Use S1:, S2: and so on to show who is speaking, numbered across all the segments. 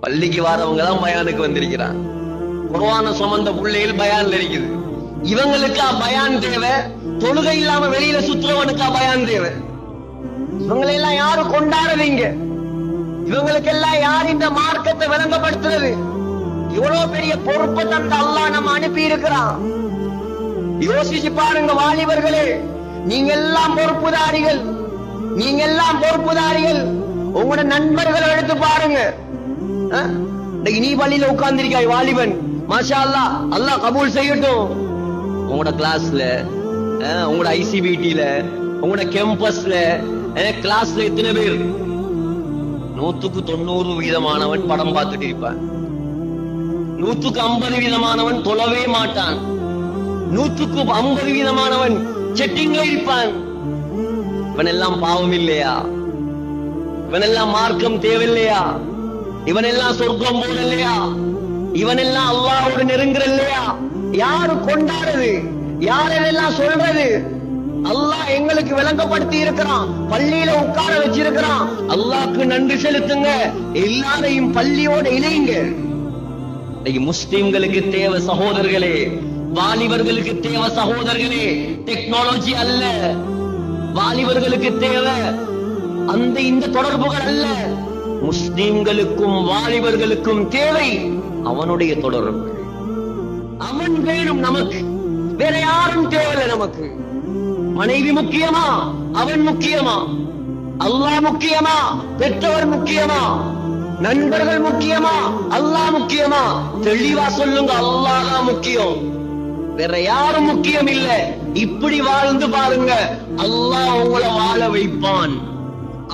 S1: பள்ளிக்கு வாரவங்க தான் பயானுக்கு வந்திருக்கிறான். குர்ஆன சுமந்த பிள்ளைகள் பயான்ல இருக்குது. இவங்களுக்கா பயான் தேவை? தொழுகை இல்லாம வெளியில சுற்றுறவனுக்கா பயான் தேவை? இவங்களெல்லாம் யாரு கொண்டாடுறீங்க? இவங்களுக்கெல்லாம் யார் இந்த மார்க்கத்தை விளங்கப்படுத்துறது? இவ்வளவு பெரிய பொறுப்பை தந்த அல்லாஹ் நம்ம அனுப்பி இருக்கிறான். யோசிச்சு பாருங்க வாலிபர்களே, நீங்க எல்லாம் பொறுப்புதாரிகள், நீங்க எல்லாம் பொறுப்புதாரிகள். உங்களோட நண்பர்களை எடுத்து பாருங்க. நீ பள்ளியில உட்கார்ந்திருக்காய் வாலிபன், மாஷா அல்லாஹ், அல்லாஹ் கபூல் செய்யட்டும். உங்களோட கிளாஸ்ல, உங்களோட ஐசிபிடில, உங்களோட கேம்பஸ்ல, கிளாஸ்ல எத்தனை பேர்? 100% படம் பார்த்துட்டு இருப்பான். 150% தொழவே மாட்டான். 150% செட்டிங்ல இருப்பான். இவனெல்லாம் பாவம் இல்லையா? இவனெல்லாம் மார்க்கம் தேவையில்லையா? இவனெல்லாம் சொர்க்கம் போடலையா? இவனெல்லாம் அல்லாஹ்வோடு நெருங்குற இல்லையா? யாரு கொண்டாடுறது? யாரெல்லாம் சொல்றது? அல்லாஹ் எங்களுக்கு விளங்கப்படுத்தி இருக்கிறான், பள்ளியில உட்கார வச்சிருக்கிறான். அல்லாஹ்க்கு நன்றி செலுத்துங்க, எல்லாரையும் பள்ளியோட இணைங்க. முஸ்லிம்களுக்கு தேவை சகோதரர்களே, வாலிபர்களுக்கு தேவை சகோதரர்களே, டெக்னாலஜி அல்ல. வாலிபர்களுக்கு தேவை அந்த இந்த தொடர்புகள் அல்ல. முஸ்லிம்களுக்கும் வாலிபர்களுக்கும் தேவை அவனுடைய தொடர்பு. அவன் வேணும் நமக்கு, வேற யாரும் தேவையில்லை நமக்கு. மனைவி முக்கியமா? அவன் முக்கியமா? அல்லாஹ் முக்கியமா? பெற்றவர் முக்கியமா? நண்பர்கள் முக்கியமா? அல்லாஹ் முக்கியமா? தெளிவா சொல்லுங்க, அல்லாஹ் தான் முக்கியம், வேற யாரும் முக்கியம் இல்ல. இப்படி வாழ்ந்து பாருங்க, அல்லாஹ் உங்களை வாழ வைப்பான்.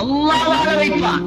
S1: அல்லாஹ் வாழ வைப்பான்.